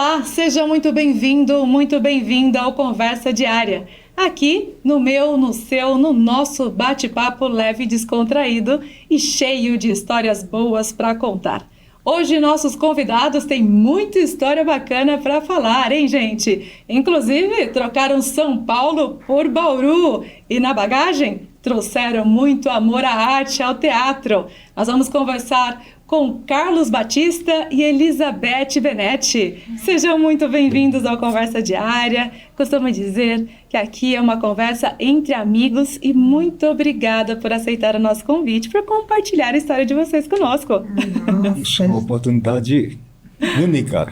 Olá, seja muito bem-vindo, muito bem-vinda ao Conversa Diária. Aqui no meu, no seu, no nosso bate-papo leve e descontraído e cheio de histórias boas para contar. Hoje nossos convidados têm muita história bacana para falar, hein, gente? Inclusive, trocaram São Paulo por Bauru e na bagagem trouxeram muito amor à arte, ao teatro. Nós vamos conversar com Carlos Batista e Elizabeth Benetti. Sejam muito bem-vindos ao Conversa Diária. Costumo dizer que aqui é uma conversa entre amigos e muito obrigada por aceitar o nosso convite, por compartilhar a história de vocês conosco. Nossa, uma oportunidade única.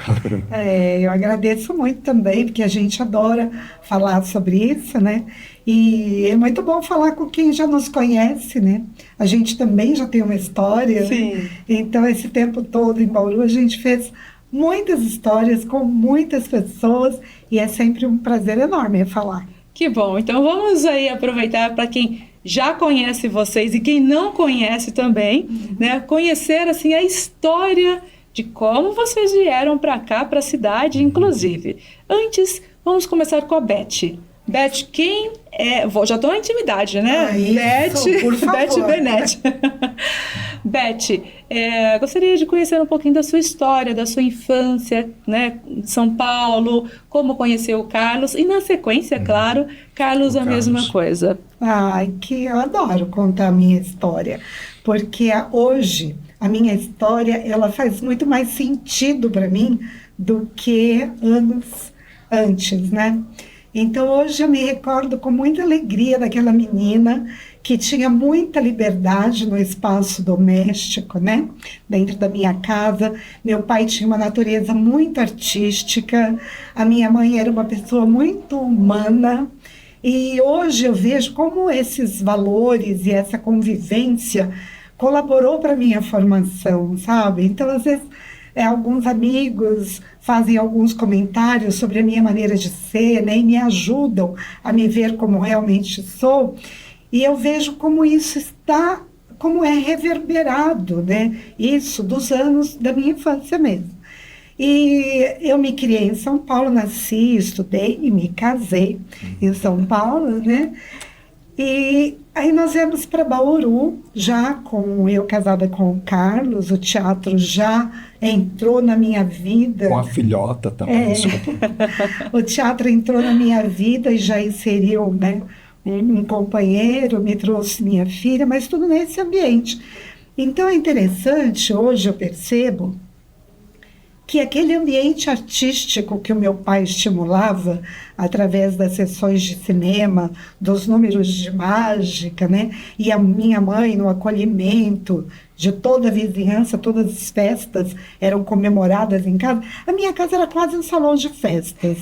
Eu agradeço muito também, porque a gente adora falar sobre isso, né? E é muito bom falar com quem já nos conhece, né? A gente também já tem uma história, Sim. né? Então, esse tempo todo em Bauru, a gente fez muitas histórias com muitas pessoas e é sempre um prazer enorme falar. Que bom, então vamos aí aproveitar para quem já conhece vocês e quem não conhece também, né? Conhecer assim a história de como vocês vieram para cá, para a cidade, inclusive. Antes, vamos começar com a Beth. Beth, quem é... Já estou na intimidade, né? Isso, por favor. Beth Benetti. Beth, gostaria de conhecer um pouquinho da sua história, da sua infância, né? Em São Paulo, como conheceu o Carlos e, na sequência, claro, Carlos a mesma coisa. Que eu adoro contar a minha história, porque hoje a minha história ela faz muito mais sentido para mim do que anos antes, né? Então, hoje eu me recordo com muita alegria daquela menina que tinha muita liberdade no espaço doméstico, né? Dentro da minha casa. Meu pai tinha uma natureza muito artística, a minha mãe era uma pessoa muito humana. E hoje eu vejo como esses valores e essa convivência colaborou para a minha formação, sabe? Então, às vezes, alguns amigos fazem alguns comentários sobre a minha maneira de ser, né, e me ajudam a me ver como realmente sou, e eu vejo como isso está, como é reverberado, né, isso dos anos da minha infância mesmo. E eu me criei em São Paulo, nasci, estudei e me casei em São Paulo, né, e aí nós viemos para Bauru, já com eu casada com o Carlos, o teatro já entrou na minha vida. Com a filhota também, desculpa. O teatro entrou na minha vida e já inseriu, né, um companheiro, me trouxe minha filha, mas tudo nesse ambiente. Então é interessante, hoje eu percebo que aquele ambiente artístico que o meu pai estimulava através das sessões de cinema, dos números de mágica, né? E a minha mãe no acolhimento de toda a vizinhança, todas as festas eram comemoradas em casa. A minha casa era quase um salão de festas.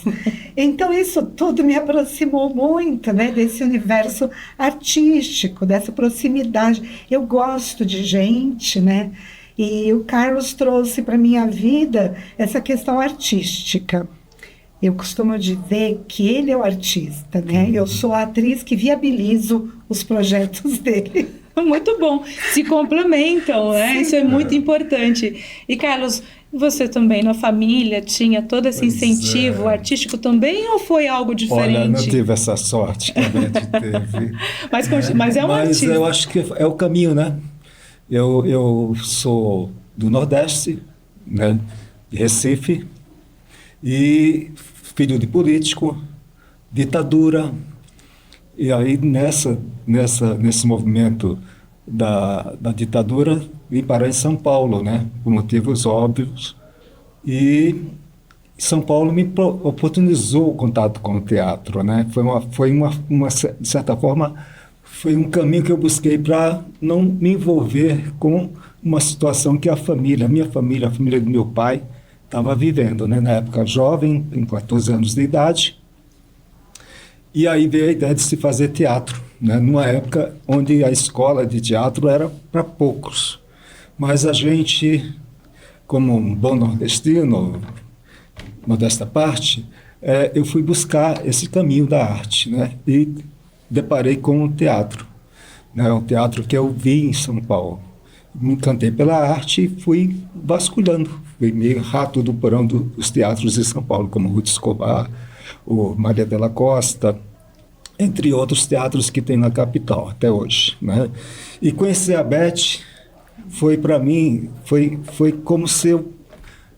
Então isso tudo me aproximou muito, né? Desse universo artístico, dessa proximidade. Eu gosto de gente, né? E o Carlos trouxe para a minha vida essa questão artística. Eu costumo dizer que ele é o artista, né? Eu sou a atriz que viabilizo os projetos dele. Muito bom, se complementam, né? Sim. Isso é muito importante. E Carlos, você também na família tinha todo esse incentivo artístico também ou foi algo diferente? Olha, não tive essa sorte que a Beth teve. Mas é um Mas artista. eu acho que é o caminho, né? Eu sou do Nordeste, né, de Recife, e filho de político, ditadura. E aí, nesse movimento da ditadura, vim parar em São Paulo, né, por motivos óbvios. E São Paulo me oportunizou o contato com o teatro, né? De certa forma, foi um caminho que eu busquei para não me envolver com uma situação que a minha família, a família do meu pai, estava vivendo, né? Na época jovem, em 14 anos de idade. E aí veio a ideia de se fazer teatro, né? Numa época onde a escola de teatro era para poucos. Mas a gente, como um bom nordestino, modesta parte, eu fui buscar esse caminho da arte, né? E deparei com o teatro, né? Um teatro que eu vi em São Paulo. me encantei pela arte e fui vasculhando. Fui meio rato do porão dos teatros de São Paulo, como Ruth Escobar, o Maria Della Costa, entre outros teatros que tem na capital até hoje, né? E conhecer a Beth foi para mim, foi como se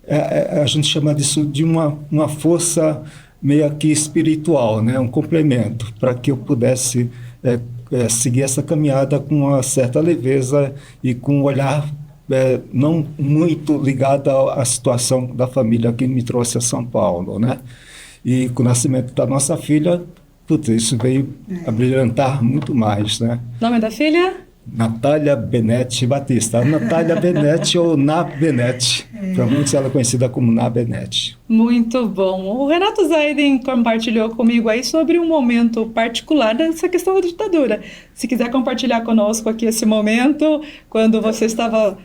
a gente chama disso de uma força meio que espiritual, né? Um complemento para que eu pudesse seguir essa caminhada com uma certa leveza e com um olhar não muito ligado à situação da família que me trouxe a São Paulo, né? E com o nascimento da nossa filha, putz, isso veio a brilhantar muito mais, né? Nome da filha? Natália Benetti Batista. Natália Benetti ou Na Benetti. Para muitos ela é conhecida como Na Benetti. Muito bom. O Renato Zaiden compartilhou comigo aí sobre um momento particular dessa questão da ditadura. Se quiser compartilhar conosco aqui esse momento, quando você estava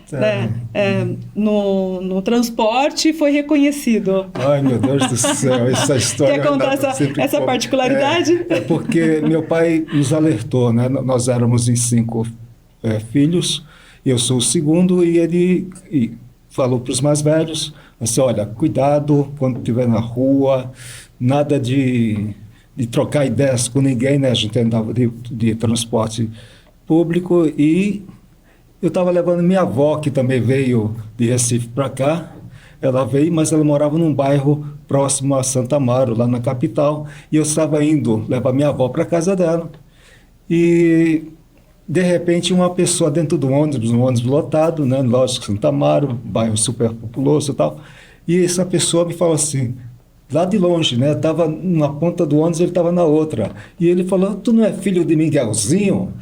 no transporte e foi reconhecido. Ai, meu Deus do céu, essa história... Quer contar essa particularidade? É porque meu pai nos alertou, né? Nós éramos em 5 filhos, eu sou o segundo, e ele falou para os mais velhos, assim, olha, cuidado quando estiver na rua, nada de trocar ideias com ninguém, né? A gente andava de transporte público, e eu estava levando minha avó, que também veio de Recife para cá. Ela veio, mas ela morava num bairro próximo a Santa Amaro, lá na capital, e eu estava indo levar minha avó para a casa dela, e de repente uma pessoa dentro do ônibus, um ônibus lotado, né? Lógico, Santa Amaro, bairro super populoso e tal, e essa pessoa me falou assim, lá de longe, né? Estava numa ponta do ônibus, ele estava na outra, e ele falou, tu não é filho de Miguelzinho?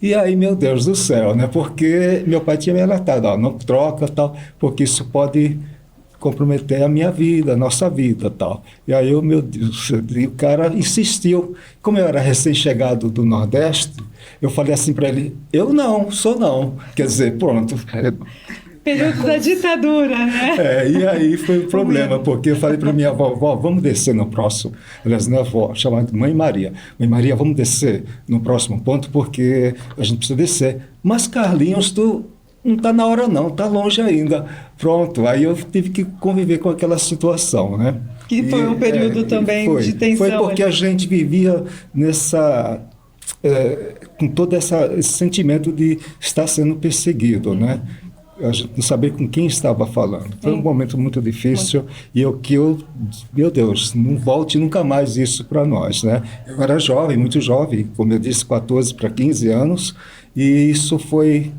E aí, meu Deus do céu, né? Porque meu pai tinha me alertado, ó, não troca, tal, porque isso pode comprometer a minha vida, a nossa vida, tal. E aí, meu Deus, e o cara insistiu. Como eu era recém-chegado do Nordeste, eu falei assim para ele, eu não, sou não. Quer dizer, pronto. Período da ditadura, né? E aí foi o problema, porque eu falei para minha avó, vamos descer no próximo, aliás, minha avó, chamada Mãe Maria, vamos descer no próximo ponto, porque a gente precisa descer. Mas, Carlinhos, tu não está na hora não, está longe ainda. Pronto, aí eu tive que conviver com aquela situação, né? Que foi um período também de tensão. Foi porque a gente vivia com todo esse sentimento de estar sendo perseguido, né? A gente não sabia com quem estava falando. Foi um momento muito difícil meu Deus, não volte nunca mais isso para nós, né? Eu era jovem, muito jovem, como eu disse, 14 para 15 anos, e isso foi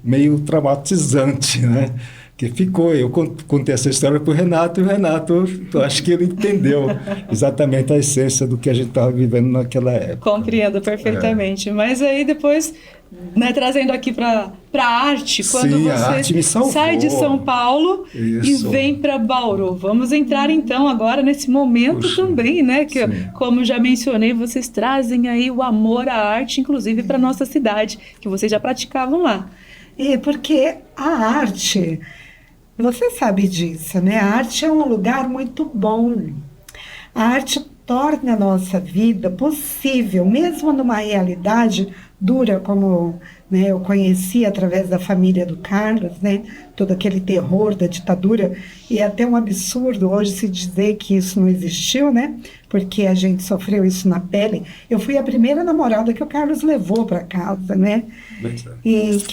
meio traumatizante, né? Que ficou, eu contei essa história para o Renato, e o Renato, eu acho que ele entendeu exatamente a essência do que a gente estava vivendo naquela época. Compreendo perfeitamente, mas aí depois, né, trazendo aqui para a arte, quando Sim, a arte me salvou. Sai de São Paulo Isso. E vem para Bauru. Vamos entrar então agora nesse momento também, né, que como já mencionei, vocês trazem aí o amor à arte, inclusive para nossa cidade, que vocês já praticavam lá. Porque a arte, você sabe disso, né? A arte é um lugar muito bom. A arte torna a nossa vida possível, mesmo numa realidade dura, como, né, eu conheci através da família do Carlos, né? Todo aquele terror da ditadura, e é até um absurdo hoje se dizer que isso não existiu, né? Porque a gente sofreu isso na pele. Eu fui a primeira namorada que o Carlos levou para casa, né?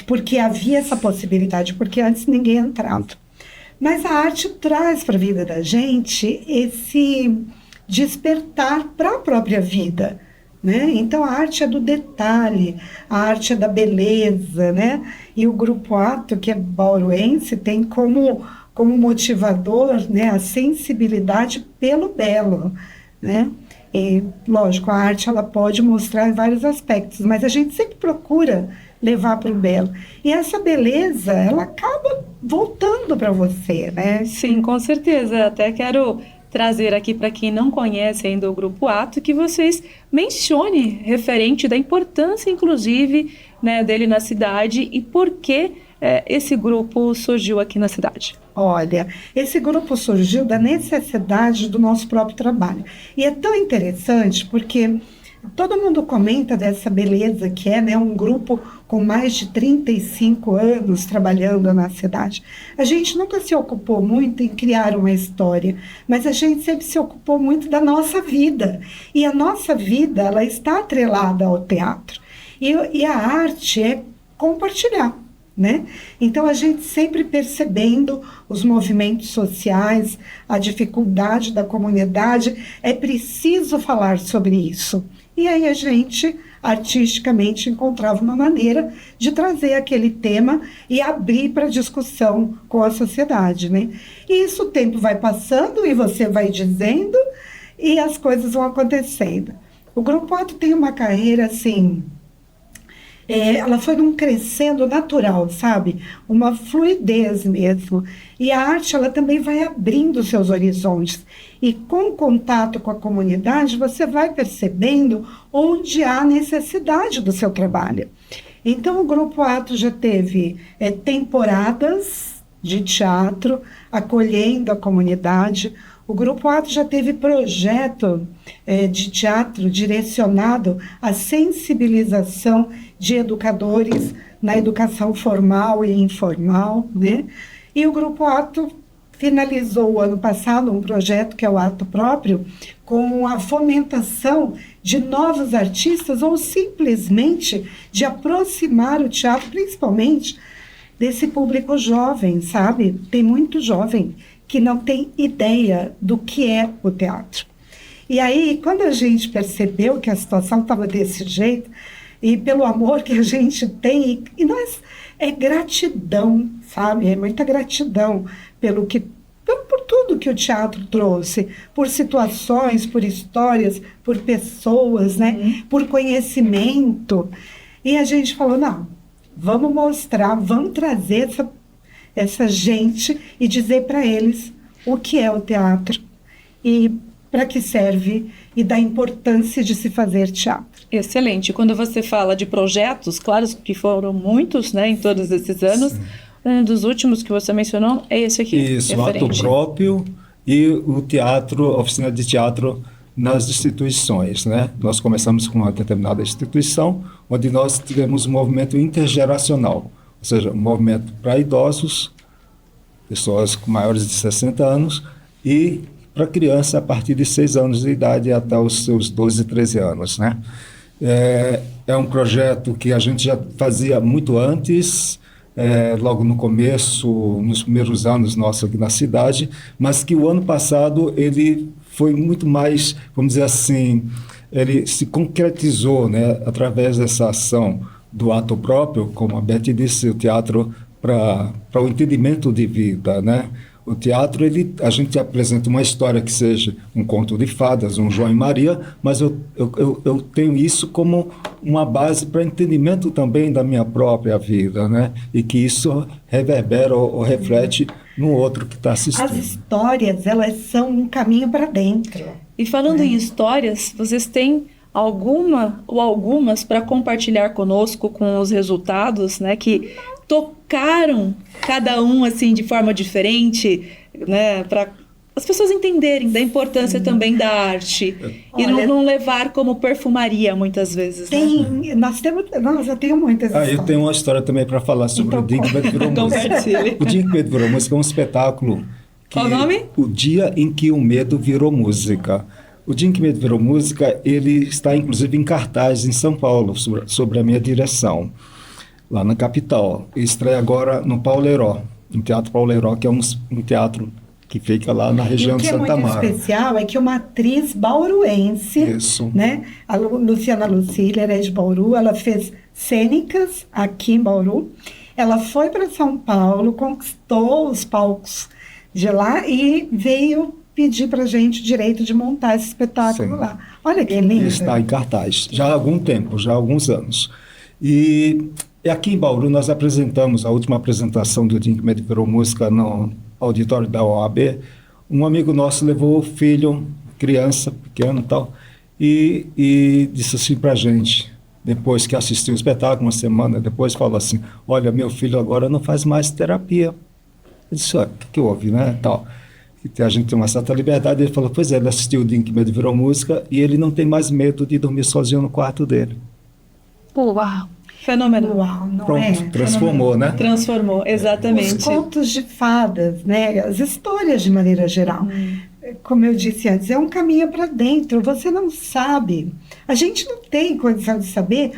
Porque havia essa possibilidade, porque antes ninguém entrava. Mas a arte traz para a vida da gente esse despertar para a própria vida, né? Então a arte é do detalhe, a arte é da beleza, né? E o Grupo Ato, que é bauruense, tem como motivador, né, a sensibilidade pelo belo, né? E, lógico, a arte ela pode mostrar em vários aspectos, mas a gente sempre procura levar para o belo. E essa beleza, ela acaba voltando para você, né? Sim, com certeza. Até quero trazer aqui para quem não conhece ainda o Grupo Ato, que vocês mencionem referente da importância, inclusive, né, dele na cidade e por que esse grupo surgiu aqui na cidade. Olha, esse grupo surgiu da necessidade do nosso próprio trabalho. E é tão interessante porque todo mundo comenta dessa beleza que é, né, um grupo com mais de 35 anos trabalhando na cidade. A gente nunca se ocupou muito em criar uma história, mas a gente sempre se ocupou muito da nossa vida. E a nossa vida, ela está atrelada ao teatro. E a arte é compartilhar, né? Então, a gente sempre percebendo os movimentos sociais, a dificuldade da comunidade, é preciso falar sobre isso. E aí a gente, artisticamente, encontrava uma maneira de trazer aquele tema e abrir para discussão com a sociedade, né? E isso, o tempo vai passando e você vai dizendo e as coisas vão acontecendo. O Grupo Ato tem uma carreira, assim... ela foi num crescendo natural, sabe? Uma fluidez mesmo. E a arte, ela também vai abrindo seus horizontes. E com o contato com a comunidade, você vai percebendo onde há necessidade do seu trabalho. Então, o Grupo Ato já teve temporadas de teatro, acolhendo a comunidade. O Grupo Ato já teve projeto de teatro direcionado à sensibilização de educadores na educação formal e informal, né? E o Grupo Ato finalizou o ano passado um projeto que é o Ato Próprio, com a fomentação de novos artistas ou simplesmente de aproximar o teatro, principalmente desse público jovem, sabe? Tem muito jovem que não tem ideia do que é o teatro. E aí, quando a gente percebeu que a situação estava desse jeito, e pelo amor que a gente tem, e nós, é gratidão, sabe? É muita gratidão por tudo que o teatro trouxe, por situações, por histórias, por pessoas, né? Por conhecimento. E a gente falou, não, vamos mostrar, vamos trazer essa gente e dizer para eles o que é o teatro e para que serve e da importância de se fazer teatro. Excelente. Quando você fala de projetos, claro que foram muitos, né, em todos esses anos, um dos últimos que você mencionou é esse aqui. Isso, o Ato Próprio e o teatro, a oficina de teatro nas instituições, né? Nós começamos com uma determinada instituição, onde nós tivemos um movimento intergeracional, ou seja, um movimento para idosos, pessoas com maiores de 60 anos, e para criança a partir de 6 anos de idade até os seus 12, 13 anos, né? É um projeto que a gente já fazia muito antes, logo no começo, nos primeiros anos nossos aqui na cidade, mas que o ano passado ele foi muito mais, vamos dizer assim, ele se concretizou, né, através dessa ação do Ato Próprio, como a Beth disse, o teatro para o entendimento de vida, né? O teatro, a gente apresenta uma história que seja um conto de fadas, um João e Maria, mas eu tenho isso como uma base para entendimento também da minha própria vida, né? E que isso reverbera ou reflete no outro que está assistindo. As histórias, elas são um caminho para dentro. E falando em histórias, vocês têm alguma ou algumas para compartilhar conosco com os resultados, né, que tocaram cada um assim de forma diferente, né, para as pessoas entenderem da importância também da arte. Olha, e não levar como perfumaria muitas vezes. Tem, né? Eu tenho muitas histórias. Eu tenho uma história também para falar sobre o Dia em que Medo Virou Música. O Dia em que Medo Virou Música é um espetáculo. Qual o nome? O Dia em que o Medo Virou Música. O Dia em que Medo Virou Música, ele está inclusive em cartaz em São Paulo, sobre a minha direção, lá na capital. Estreia agora no Pauleiró, no Teatro Pauleiró, que é um teatro que fica lá na região de Santa Mara. O que é muito especial é que uma atriz bauruense, né, a Luciana Lucília, é de Bauru, ela fez cênicas aqui em Bauru, ela foi para São Paulo, conquistou os palcos de lá e veio pedir para a gente o direito de montar esse espetáculo lá. Olha que lindo. Está em cartaz, já há algum tempo, já há alguns anos. E aqui em Bauru nós apresentamos a última apresentação do Dia em que Medo Virou Música no auditório da OAB. Um amigo nosso levou o filho, criança, pequeno e tal, e disse assim para a gente, depois que assistiu o espetáculo, uma semana depois, falou assim, olha, meu filho agora não faz mais terapia. Eu disse, o que houve, né, tal. a gente tem uma certa liberdade. Ele falou, pois é, ele assistiu o Dia em que Medo Virou Música e ele não tem mais medo de dormir sozinho no quarto dele. Uau! Fenomenal. Uau, não Pronto, é? transformou, né? Transformou, exatamente. Os contos de fadas, né? As histórias de maneira geral. Como eu disse antes, é um caminho para dentro. Você não sabe. A gente não tem condição de saber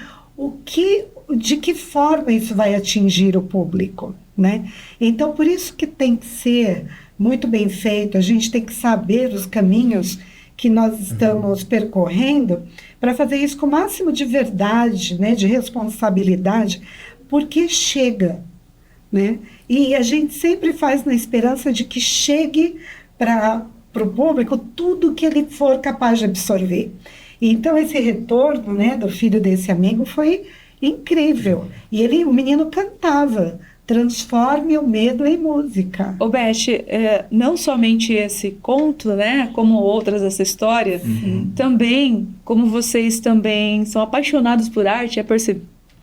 de que forma isso vai atingir o público, né? Então, por isso que tem que ser muito bem feito. A gente tem que saber os caminhos que nós estamos percorrendo para fazer isso com o máximo de verdade, né? De responsabilidade, porque chega, né? E a gente sempre faz na esperança de que chegue para o público tudo que ele for capaz de absorver. Então, esse retorno, né, do filho desse amigo foi incrível. E o menino cantava, transforme o medo em música. Ô Beth, não somente esse conto, né, como outras essa história, também, como vocês também são apaixonados por arte,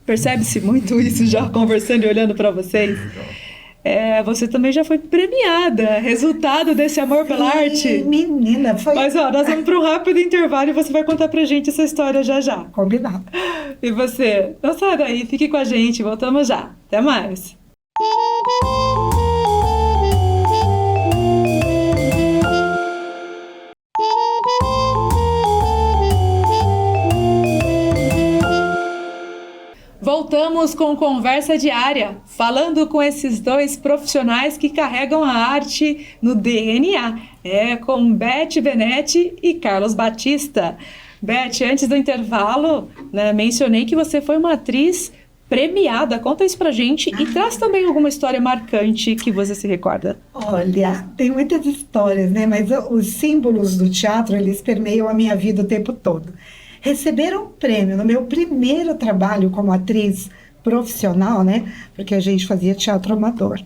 percebe-se muito isso já conversando e olhando para vocês. Você também já foi premiada, resultado desse amor pela arte. Menina, foi... Mas nós vamos para um rápido intervalo e você vai contar pra gente essa história já já. Combinado. E você? Não sai daí, fique com a gente, voltamos já. Até mais. Voltamos com Conversa Diária, falando com esses dois profissionais que carregam a arte no DNA. Com Beth Benetti e Carlos Batista. Beth, antes do intervalo, né, mencionei que você foi uma atriz premiada. Conta isso pra gente e traz também alguma história marcante que você se recorda. Olha, tem muitas histórias, né? Mas os símbolos do teatro, eles permeiam a minha vida o tempo todo. Receber um prêmio no meu primeiro trabalho como atriz profissional, né? Porque a gente fazia teatro amador.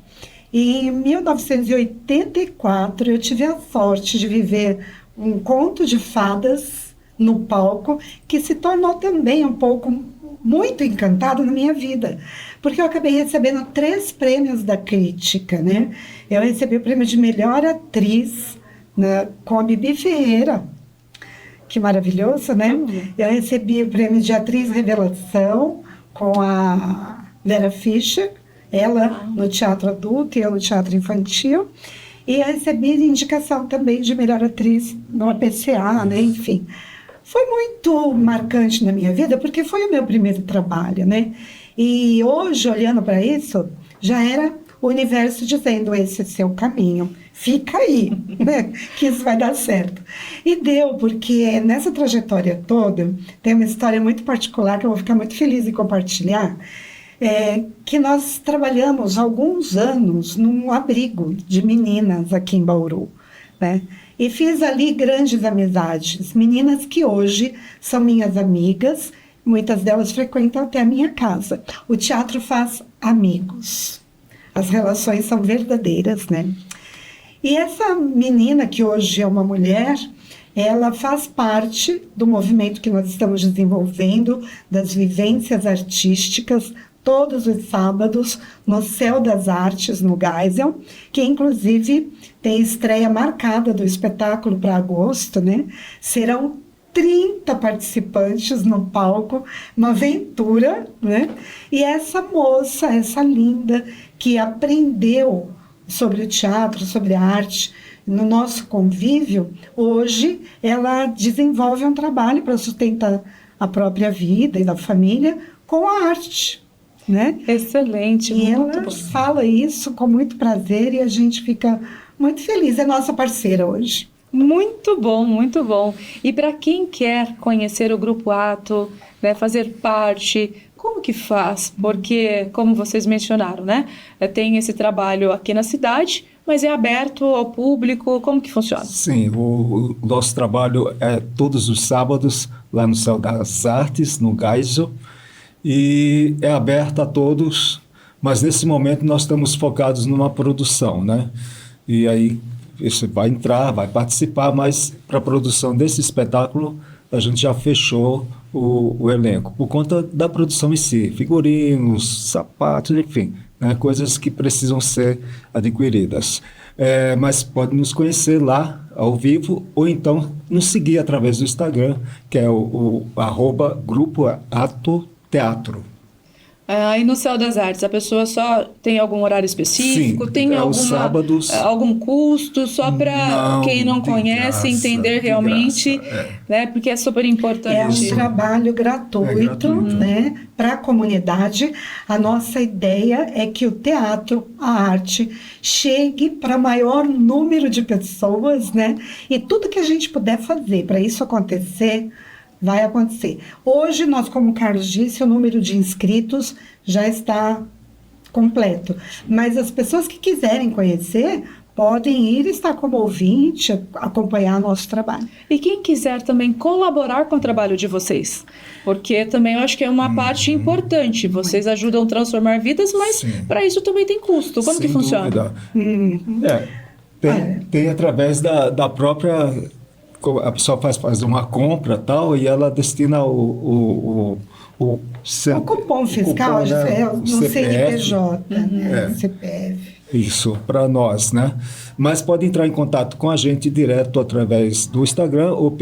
E em 1984, eu tive a sorte de viver um conto de fadas no palco, que se tornou também um pouco muito encantado na minha vida, porque eu acabei recebendo 3 prêmios da crítica, né? Eu recebi o prêmio de melhor atriz com a Bibi Ferreira, que maravilhoso, né? Eu recebi o prêmio de atriz revelação com a Vera Fischer, ela no teatro adulto e eu no teatro infantil, e eu recebi indicação também de melhor atriz no APCA, né? Enfim. Foi muito marcante na minha vida, porque foi o meu primeiro trabalho, né? E hoje, olhando para isso, já era o universo dizendo, esse é seu caminho, fica aí, né? Que isso vai dar certo. E deu, porque nessa trajetória toda, tem uma história muito particular que eu vou ficar muito feliz em compartilhar, que nós trabalhamos alguns anos num abrigo de meninas aqui em Bauru, né? E fiz ali grandes amizades, meninas que hoje são minhas amigas, muitas delas frequentam até a minha casa. O teatro faz amigos, as relações são verdadeiras, né? E essa menina, que hoje é uma mulher, ela faz parte do movimento que nós estamos desenvolvendo, das vivências artísticas, todos os sábados, no Céu das Artes, no Geisel, que inclusive tem estreia marcada do espetáculo para agosto, né? Serão 30 participantes no palco, uma aventura, né? E essa moça, essa linda, que aprendeu sobre o teatro, sobre a arte, no nosso convívio, hoje ela desenvolve um trabalho para sustentar a própria vida e da família com a arte, né? Excelente, e muito ela bom. fala isso com muito prazer e a gente fica muito feliz. É nossa parceira hoje. Muito bom, muito bom. E para quem quer conhecer o Grupo Ato, né, fazer parte, como que faz? Porque, como vocês mencionaram, né, tem esse trabalho aqui na cidade, mas é aberto ao público, como que funciona? Sim, o nosso trabalho é todos os sábados, lá no Céu das Artes, no Geisel, e é aberto a todos, mas nesse momento nós estamos focados numa produção, né? E aí você vai entrar, vai participar, mas para a produção desse espetáculo a gente já fechou o elenco, por conta da produção em si, figurinos, sapatos, enfim, né, coisas que precisam ser adquiridas. Mas pode nos conhecer lá, ao vivo, ou então nos seguir através do Instagram, que é o @Grupo Ato Teatro. Aí no Céu das Artes, a pessoa só tem algum horário específico? Sim, Tem aos sábados. algum custo? Só para quem não de conhece graça, entender de realmente, graça, né? Porque é super importante. É um trabalho gratuito, né, para a comunidade. A nossa ideia é que o teatro, a arte, chegue para maior número de pessoas, né? E tudo que a gente puder fazer para isso acontecer, vai acontecer. Hoje, nós, como o Carlos disse, o número de inscritos já está completo. Mas as pessoas que quiserem conhecer podem ir estar como ouvinte, acompanhar nosso trabalho. E quem quiser também colaborar com o trabalho de vocês, porque também eu acho que é uma parte importante. Vocês ajudam a transformar vidas, mas para isso também tem custo. Como que funciona? Tem através da própria... A pessoa faz uma compra tal, e ela destina o cupom fiscal, no CNPJ, né? CPF. Isso, para nós, né? Mas pode entrar em contato com a gente direto através do Instagram ou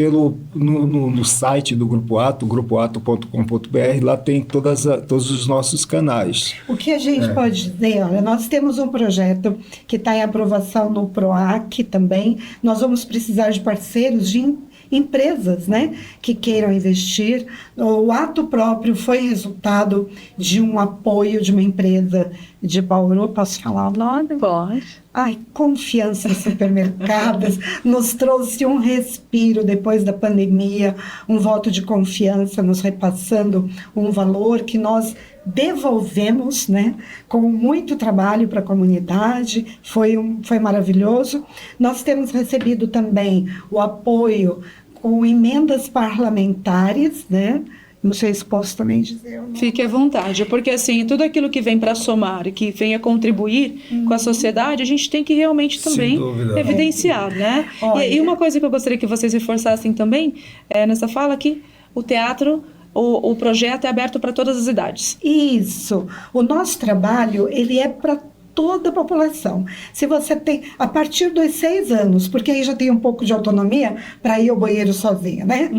no site do Grupo Ato, grupoato.com.br. Lá tem todos os nossos canais. O que a gente pode dizer, olha, nós temos um projeto que está em aprovação no PROAC também. Nós vamos precisar de parceiros, de empresas, né, que queiram investir. O ato próprio foi resultado de um apoio de uma empresa de Bauru. Posso falar o nome? Pode. Ai, Confiança Supermercados nos trouxe um respiro depois da pandemia, um voto de confiança, nos repassando um valor que nós devolvemos, né, com muito trabalho para a comunidade. Foi maravilhoso. Nós temos recebido também o apoio com emendas parlamentares, né? Não sei se posso também dizer. Fique à vontade, porque assim, tudo aquilo que vem para somar e que venha contribuir com a sociedade, a gente tem que realmente também evidenciar, né? E uma coisa que eu gostaria que vocês reforçassem também, nessa fala aqui, o teatro, o projeto é aberto para todas as idades. Isso. O nosso trabalho, ele é para toda a população. Se você tem, a partir dos 6 anos, porque aí já tem um pouco de autonomia para ir ao banheiro sozinha, né?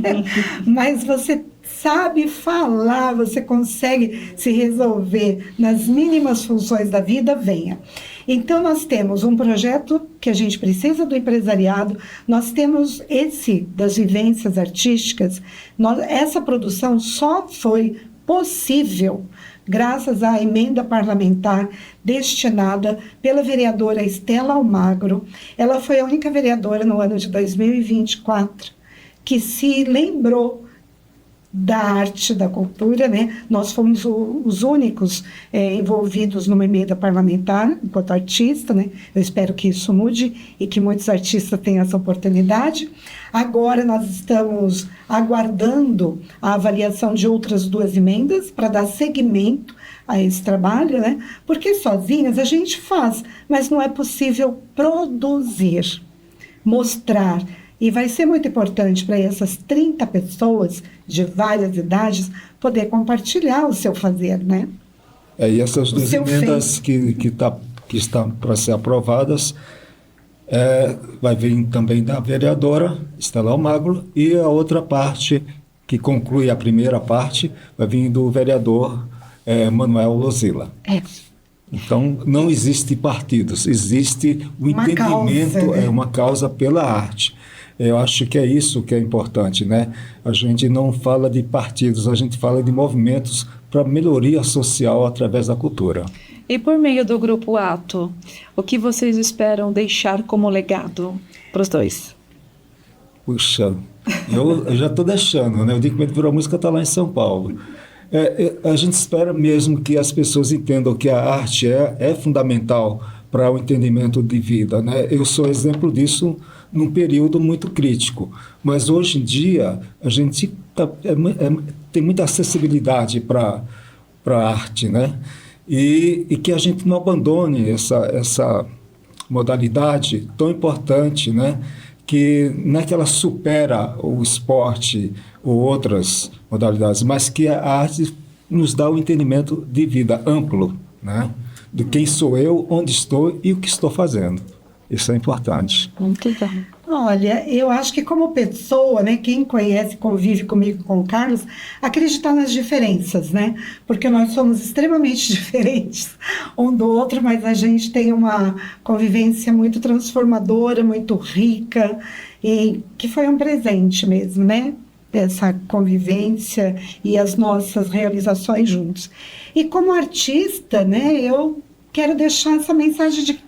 Mas você sabe falar, você consegue se resolver nas mínimas funções da vida, venha. Então, nós temos um projeto que a gente precisa do empresariado, nós temos esse das vivências artísticas. Essa produção só foi possível graças à emenda parlamentar destinada pela vereadora Estela Almagro. Ela foi a única vereadora no ano de 2024 que se lembrou da arte, da cultura, né? Nós fomos os únicos envolvidos numa emenda parlamentar, enquanto artista, né? Eu espero que isso mude e que muitos artistas tenham essa oportunidade. Agora nós estamos aguardando a avaliação de outras 2 emendas para dar seguimento a esse trabalho, né? Porque sozinhas a gente faz, mas não é possível produzir, mostrar. E vai ser muito importante para essas 30 pessoas de várias idades poder compartilhar o seu fazer, né? E essas 2 emendas que estão para ser aprovadas, vai vir também da vereadora Estela Almagro, e a outra parte, que conclui a primeira parte, vai vir do vereador Manuel Lozila. Então, não existe partidos, existe o entendimento, uma causa pela arte. Eu acho que é isso que é importante, né? A gente não fala de partidos, a gente fala de movimentos para melhoria social através da cultura. E por meio do Grupo Ato, o que vocês esperam deixar como legado para os 2? Puxa, eu já estou deixando, né? O Dia que Virou Música está lá em São Paulo. A gente espera mesmo que as pessoas entendam que a arte é fundamental para o entendimento de vida, né? Eu sou exemplo disso num período muito crítico, mas hoje em dia a gente tem muita acessibilidade para a arte, né? E que a gente não abandone essa modalidade tão importante, né? Que não é que ela supera o esporte ou outras modalidades, mas que a arte nos dá um entendimento de vida amplo, né? De quem sou eu, onde estou e o que estou fazendo. Isso é importante. Muito bom. Olha, eu acho que como pessoa, né, quem conhece, convive comigo, com o Carlos, acreditar nas diferenças, né? Porque nós somos extremamente diferentes um do outro, mas a gente tem uma convivência muito transformadora, muito rica, e que foi um presente mesmo, né? Essa convivência e as nossas realizações juntos. E como artista, né, eu quero deixar essa mensagem de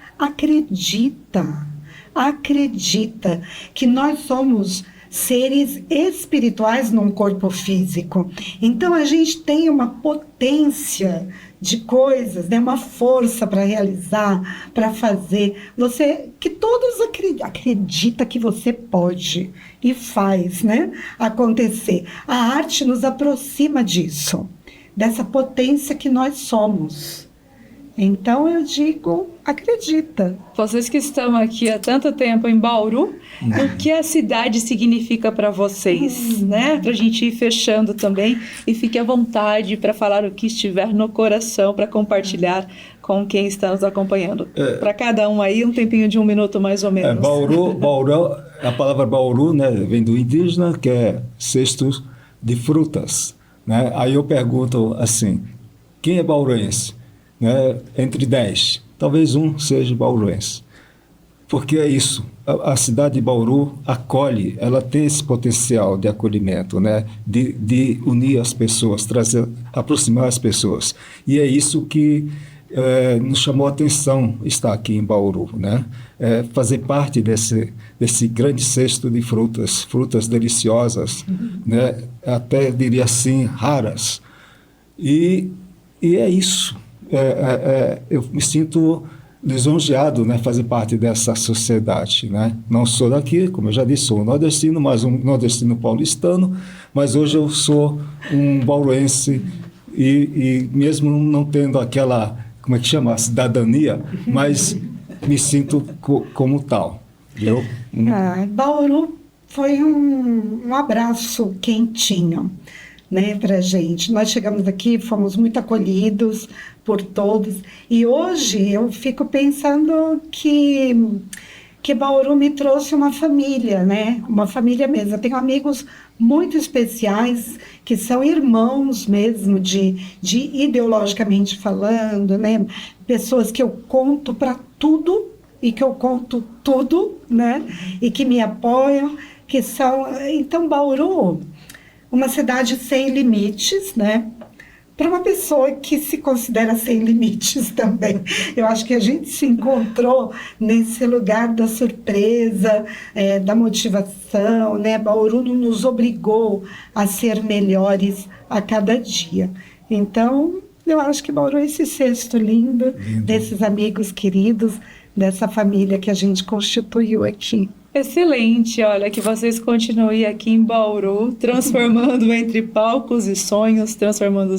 acredita que nós somos seres espirituais num corpo físico. Então a gente tem uma potência de coisas, né? Uma força para realizar, para fazer. Você, que todos acredita que você pode e faz, né? Acontecer. A arte nos aproxima disso, dessa potência que nós somos. Então eu digo, acredita. Vocês que estão aqui há tanto tempo em Bauru, o que a cidade significa para vocês, né? Para a gente ir fechando também, e fique à vontade para falar o que estiver no coração, para compartilhar com quem está nos acompanhando. Para cada um aí, um tempinho de 1 minuto mais ou menos. Bauru, a palavra Bauru, né, vem do indígena, que é cesto de frutas, né? Aí eu pergunto assim, quem é bauruense? Né, entre 10, talvez um seja bauruense. Porque é isso, a cidade de Bauru acolhe, ela tem esse potencial de acolhimento, né, de unir as pessoas, aproximar as pessoas. E é isso que nos chamou a atenção estar aqui em Bauru, né? Fazer parte desse grande cesto de frutas deliciosas, né? Até diria assim, raras. E é isso. Eu me sinto lisonjeado, né, fazer parte dessa sociedade, né? Não sou daqui, como eu já disse, sou um nordestino, mas um nordestino paulistano, mas hoje eu sou um bauruense e mesmo não tendo aquela, como é que chama, a cidadania, mas me sinto como tal. Entendeu? Bauru foi um abraço quentinho, né, para a gente. Nós chegamos aqui, fomos muito acolhidos por todos, e hoje eu fico pensando que Bauru me trouxe uma família, né, uma família mesmo. Eu tenho amigos muito especiais, que são irmãos mesmo, de ideologicamente falando, né, pessoas que eu conto para tudo, e que eu conto tudo, né, e que me apoiam, que são... Então, Bauru, uma cidade sem limites, né? Para uma pessoa que se considera sem limites também. Eu acho que a gente se encontrou nesse lugar da surpresa, da motivação, né? Bauru nos obrigou a ser melhores a cada dia. Então, eu acho que Bauru é esse cesto lindo, desses amigos queridos, dessa família que a gente constituiu aqui. Excelente, olha, que vocês continuem aqui em Bauru, transformando entre palcos e sonhos,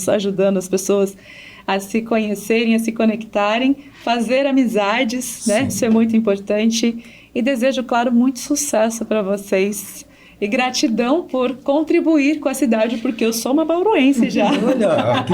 ajudando as pessoas a se conhecerem, a se conectarem, fazer amizades, né? Isso é muito importante. E desejo, claro, muito sucesso para vocês. E gratidão por contribuir com a cidade, porque eu sou uma bauruense já. Olha, aqui,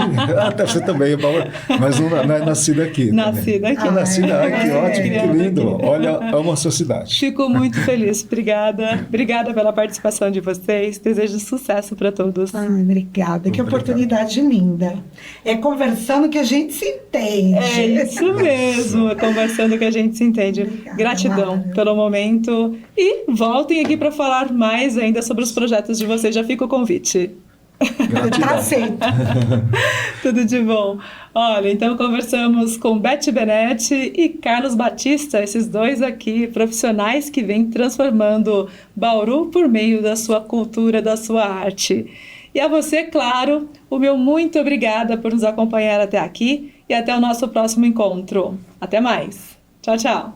você também é Bauru, mas não é nascida aqui. Nascida aqui. Que ótimo, que lindo. Olha, amo a sua cidade. Fico muito feliz. Obrigada. Obrigada pela participação de vocês. Desejo sucesso para todos. Obrigada. Que oportunidade linda. É conversando que a gente se entende. É isso mesmo, é conversando que a gente se entende. Obrigada, gratidão Mara. pelo momento. E voltem aqui para falar mais ainda sobre os projetos de vocês. Já fica o convite. Tá aceito. Tudo de bom. Olha, então conversamos com Beth Benetti e Carlos Batista, esses dois aqui, profissionais que vêm transformando Bauru por meio da sua cultura, da sua arte. E a você, claro, o meu muito obrigada por nos acompanhar até aqui e até o nosso próximo encontro. Até mais. Tchau, tchau.